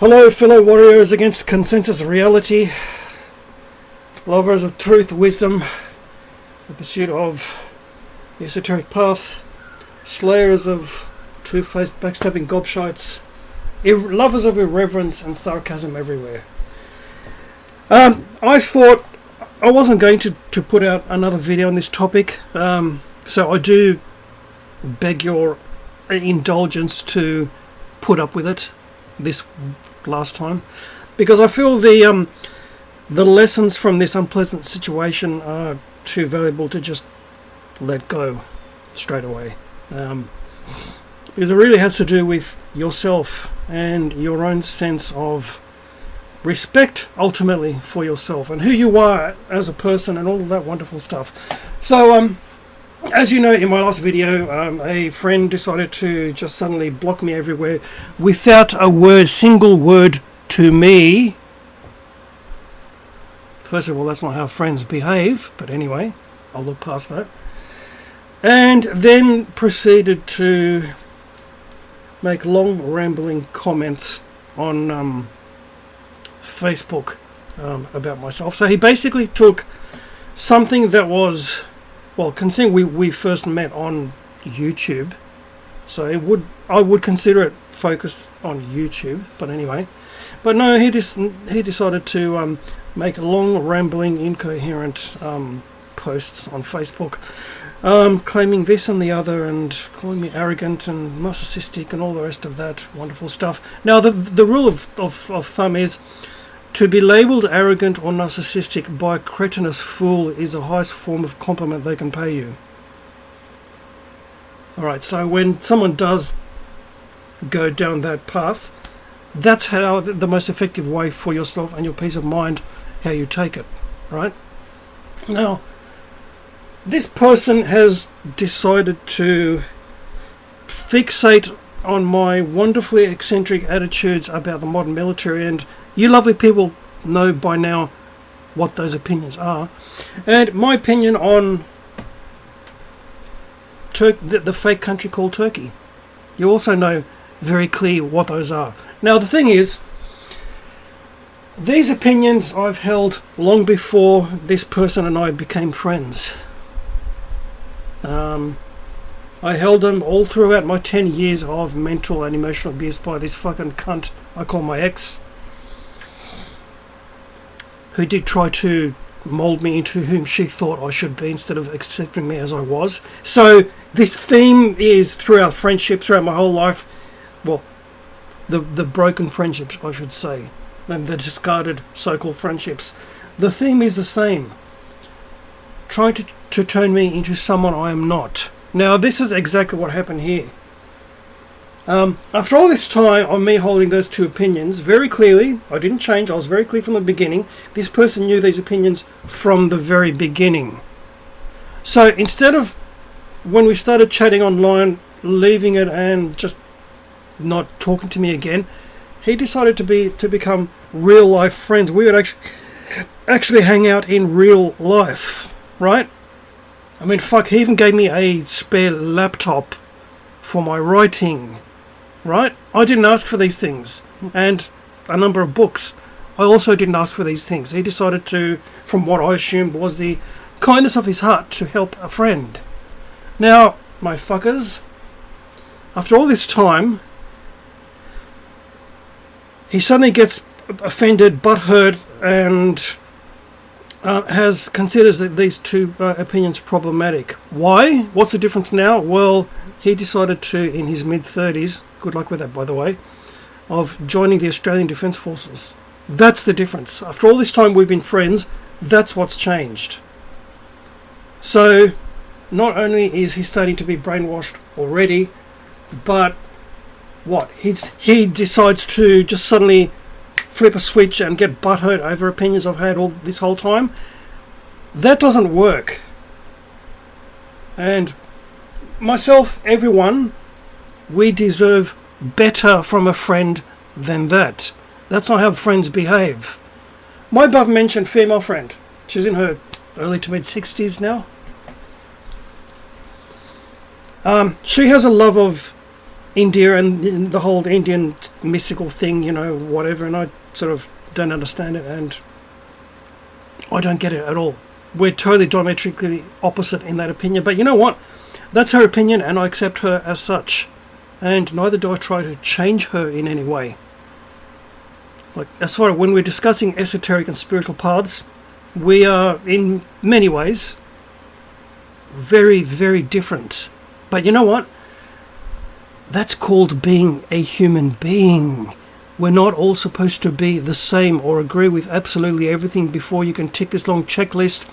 Hello, fellow warriors against consensus reality, lovers of truth, wisdom, the pursuit of the esoteric path, slayers of two-faced backstabbing gobshites, lovers of irreverence and sarcasm everywhere. I thought I wasn't going to put out another video on this topic, so I do beg your indulgence to put up with it this last time, because I feel the lessons from this unpleasant situation are too valuable to just let go straight away, because it really has to do with yourself and your own sense of respect ultimately for yourself and who you are as a person and all of that wonderful stuff. So as you know, in my last video, a friend decided to just suddenly block me everywhere without a single word to me. First of all, that's not how friends behave, but anyway, I'll look past that. And then proceeded to make long rambling comments on Facebook about myself. So he basically took something that was, well, considering we first met on YouTube, so I would consider it focused on YouTube, but anyway. But no, he decided to make long, rambling, incoherent posts on Facebook, claiming this and the other, and calling me arrogant and narcissistic and all the rest of that wonderful stuff. Now, the rule of thumb is, to be labelled arrogant or narcissistic by a cretinous fool is the highest form of compliment they can pay you. Alright, so when someone does go down that path, that's how the most effective way for yourself and your peace of mind, how you take it, right? Now, this person has decided to fixate on my wonderfully eccentric attitudes about the modern military, and you lovely people know by now what those opinions are. And my opinion on the fake country called Turkey, you also know very clear what those are. Now, the thing is, these opinions I've held long before this person and I became friends. I held them all throughout my 10 years of mental and emotional abuse by this fucking cunt I call my ex, who did try to mould me into whom she thought I should be instead of accepting me as I was. So this theme is throughout friendships, throughout my whole life. Well, the broken friendships, I should say, and the discarded so-called friendships. The theme is the same. Trying to turn me into someone I am not. Now, this is exactly what happened here. After all this time of me holding those two opinions very clearly, I didn't change, I was very clear from the beginning. This person knew these opinions from the very beginning. So instead of, when we started chatting online, leaving it and just not talking to me again, he decided to become real life friends. We would actually hang out in real life, right? I mean, fuck, he even gave me a spare laptop for my writing, right? I didn't ask for these things. And a number of books. I also didn't ask for these things. He decided to, from what I assumed was the kindness of his heart, to help a friend. Now, my fuckers, after all this time, he suddenly gets offended, butthurt, and considers these two opinions problematic. Why? What's the difference now? Well, he decided to, in his mid-30s, good luck with that, by the way, of joining the Australian Defence Forces. That's the difference. After all this time we've been friends, that's what's changed. So, not only is he starting to be brainwashed already, but what? He decides to just suddenly flip a switch and get butthurt over opinions I've had all this whole time. That doesn't work. And myself, everyone, we deserve better from a friend than that. That's not how friends behave. My above mentioned female friend, she's in her early to mid 60s now. She has a love of India and the whole Indian mystical thing, you know, whatever, and I sort of don't understand it, and I don't get it at all. We're totally diametrically opposite in that opinion, but you know what? That's her opinion, and I accept her as such, and neither do I try to change her in any way. Like, as far as when we're discussing esoteric and spiritual paths, we are in many ways very, very different. But you know what? That's called being a human being. We're not all supposed to be the same or agree with absolutely everything before you can tick this long checklist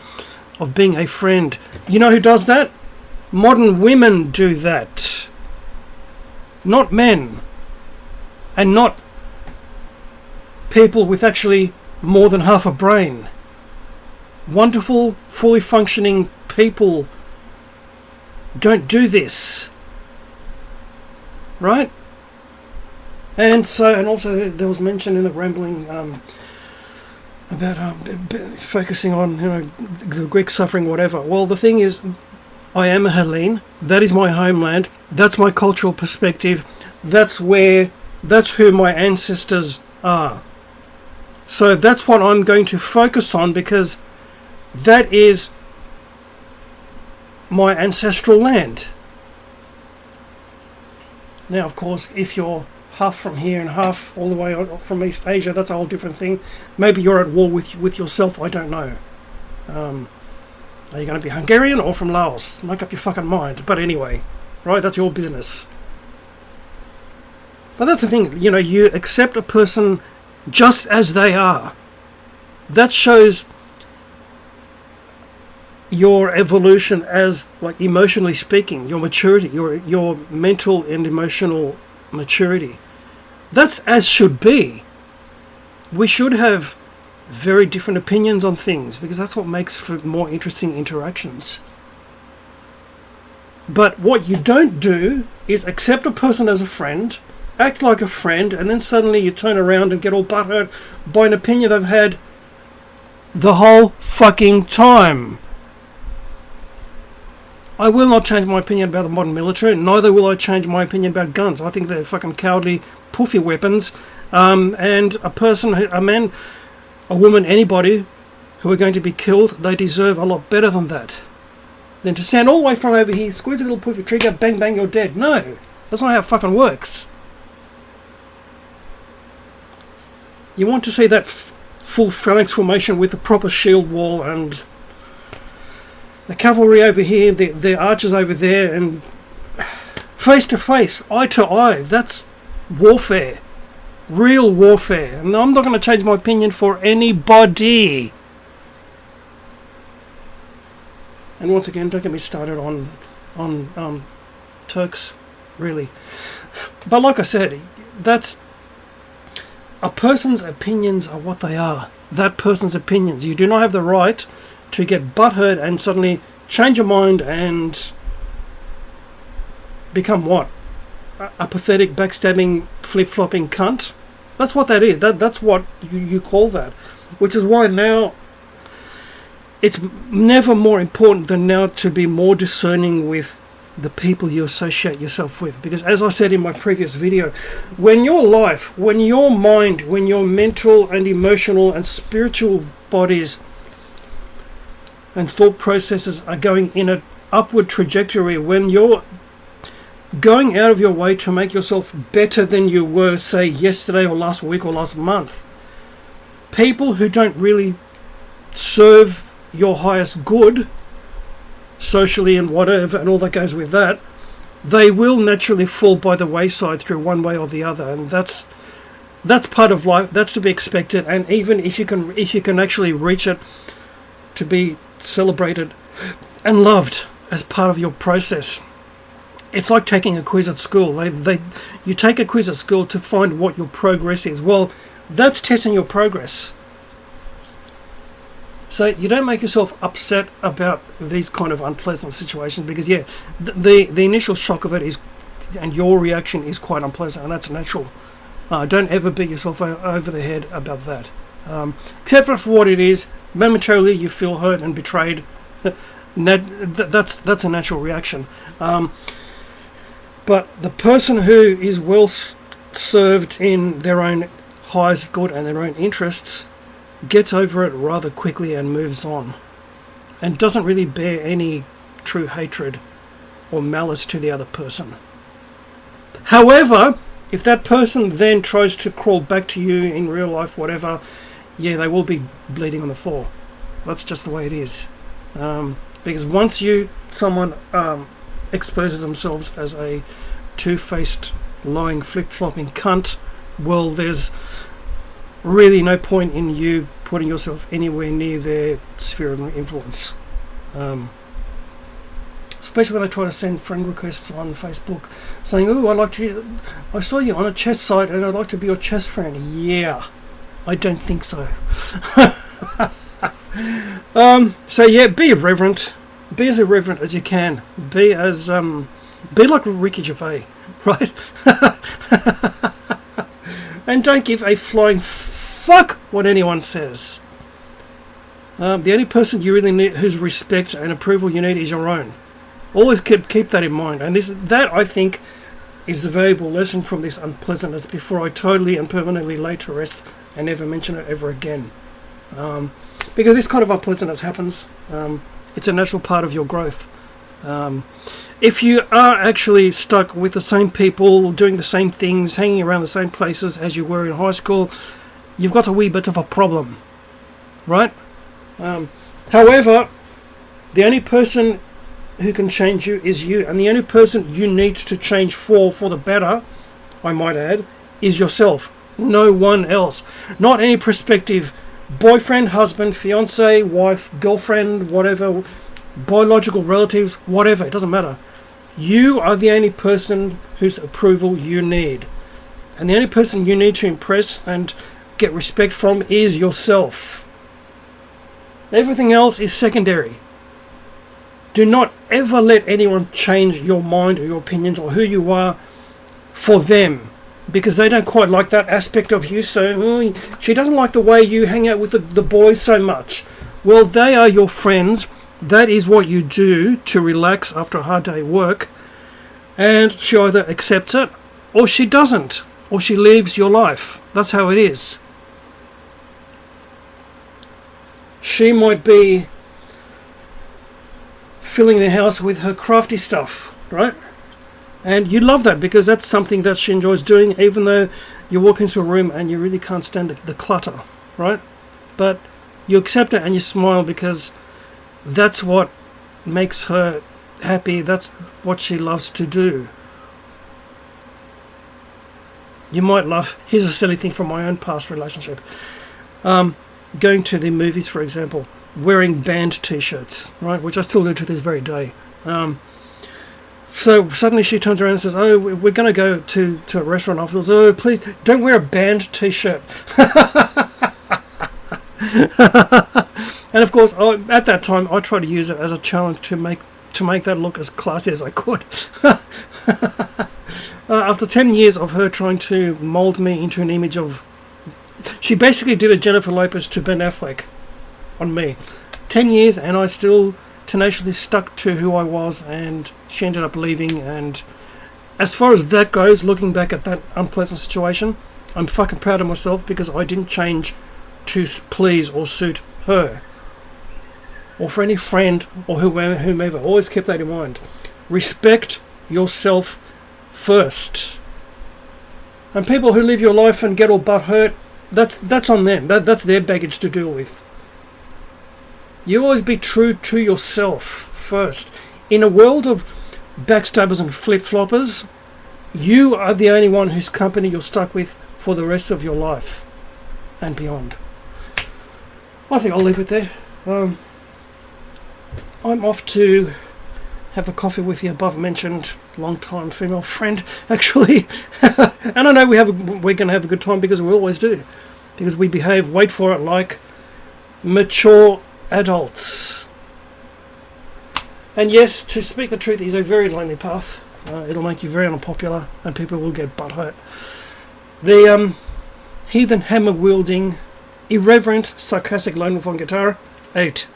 of being a friend. You know who does that? Modern women do that. Not men. And not people with actually more than half a brain. Wonderful, fully functioning people don't do this. Right? And also there was mention in the rambling about focusing on, you know, the Greek suffering, whatever. Well, the thing is, I am a Hellene. That is my homeland. That's my cultural perspective. That's who my ancestors are. So that's what I'm going to focus on, because that is my ancestral land. Now, of course, if you're half from here and half all the way from East Asia, that's a whole different thing. Maybe you're at war with yourself, I don't know. Are you going to be Hungarian or from Laos? Make up your fucking mind. But anyway, right, that's your business. But that's the thing, you know, you accept a person just as they are. That shows your evolution as, like, emotionally speaking, your maturity, your mental and emotional maturity. That's as should be. We should have very different opinions on things, because that's what makes for more interesting interactions. But what you don't do is accept a person as a friend, act like a friend, and then suddenly you turn around and get all butthurt by an opinion they've had the whole fucking time. I will not change my opinion about the modern military, neither will I change my opinion about guns. I think they're fucking cowardly, poofy weapons, and a man, a woman, anybody who are going to be killed, they deserve a lot better than that. Than to stand all the way from over here, squeeze a little poofy trigger, bang bang, you're dead. No, that's not how it fucking works. You want to see that full phalanx formation with a proper shield wall and the cavalry over here, the archers over there, and face to face, eye to eye. That's warfare. Real warfare. And I'm not going to change my opinion for anybody. And once again, don't get me started on Turks, really. But like I said, that's a person's opinions are what they are. That person's opinions. You do not have the right to get butthurt and suddenly change your mind and become what? A pathetic, backstabbing, flip-flopping cunt? That's what that is. That's what you call that. Which is why now it's never more important than now to be more discerning with the people you associate yourself with. Because as I said in my previous video, when your life, when your mind, when your mental and emotional and spiritual bodies and thought processes are going in an upward trajectory, when you're going out of your way to make yourself better than you were, say, yesterday or last week or last month, people who don't really serve your highest good, socially and whatever, and all that goes with that, they will naturally fall by the wayside through one way or the other, and that's part of life. That's to be expected. And even if you can actually reach it, to be celebrated and loved as part of your process. It's like taking a quiz at school. You take a quiz at school to find what your progress is. Well, that's testing your progress. So you don't make yourself upset about these kind of unpleasant situations, because the initial shock of it is, and your reaction is quite unpleasant, and that's natural. Don't ever beat yourself over the head about that. Except for what it is, momentarily you feel hurt and betrayed. That's a natural reaction. But the person who is well served in their own highest good and their own interests gets over it rather quickly and moves on, and doesn't really bear any true hatred or malice to the other person. However, if that person then tries to crawl back to you in real life, whatever, yeah, they will be bleeding on the floor. That's just the way it is. Because once someone exposes themselves as a two-faced, lying, flip-flopping cunt, well, there's really no point in you putting yourself anywhere near their sphere of influence. Especially when they try to send friend requests on Facebook saying, oh, I saw you on a chess site and I'd like to be your chess friend. Yeah, I don't think so. So yeah, be irreverent. Be as irreverent as you can. Be like Ricky Gervais, right? And don't give a flying fuck what anyone says. The only person you really need, whose respect and approval you need, is your own. Always keep that in mind. And that I think is the valuable lesson from this unpleasantness before I totally and permanently lay to rest and never mention it ever again. Because this kind of unpleasantness happens. It's a natural part of your growth. If you are actually stuck with the same people, doing the same things, hanging around the same places as you were in high school, you've got a wee bit of a problem, right? However, the only person who can change you is you, and the only person you need to change for the better, I might add, is yourself. No one else. Not any prospective boyfriend, husband, fiance, wife, girlfriend, whatever, biological relatives, whatever, it doesn't matter. You are the only person whose approval you need. And the only person you need to impress and get respect from is yourself. Everything else is secondary. Do not ever let anyone change your mind or your opinions or who you are for them, because they don't quite like that aspect of you. So she doesn't like the way you hang out with the boys so much. Well, they are your friends. That is what you do to relax after a hard day at work. And she either accepts it or she doesn't, or she leaves your life. That's how it is. She might be filling the house with her crafty stuff, right? And you love that because that's something that she enjoys doing, even though you walk into a room and you really can't stand the clutter, right? But you accept it and you smile because that's what makes her happy. That's what she loves to do. You might laugh. Here's a silly thing from my own past relationship. Going to the movies, for example, wearing band t-shirts, right, which I still do to this very day. So suddenly she turns around and says, oh, we're going to go to a restaurant afterwards. Oh, please don't wear a band t-shirt. And of course, at that time, I tried to use it as a challenge to make that look as classy as I could. After 10 years of her trying to mold me into an image of... She basically did a Jennifer Lopez to Ben Affleck on me. 10 years and I still tenaciously stuck to who I was, and she ended up leaving. And as far as that goes, looking back at that unpleasant situation, I'm fucking proud of myself because I didn't change to please or suit her or for any friend or whomever. Always keep that in mind. Respect yourself first. And people who live your life and get all butt hurt, that's on them. That's their baggage to deal with. You always be true to yourself first. In a world of backstabbers and flip-floppers, you are the only one whose company you're stuck with for the rest of your life and beyond. I think I'll leave it there. I'm off to have a coffee with the above-mentioned long-time female friend, actually. And I know we're going to have a good time because we always do. Because we behave, wait for it, like mature adults. And yes, to speak the truth is a very lonely path. It'll make you very unpopular and people will get butthurt. The heathen hammer-wielding, irreverent, sarcastic lone wolf on guitar, 8.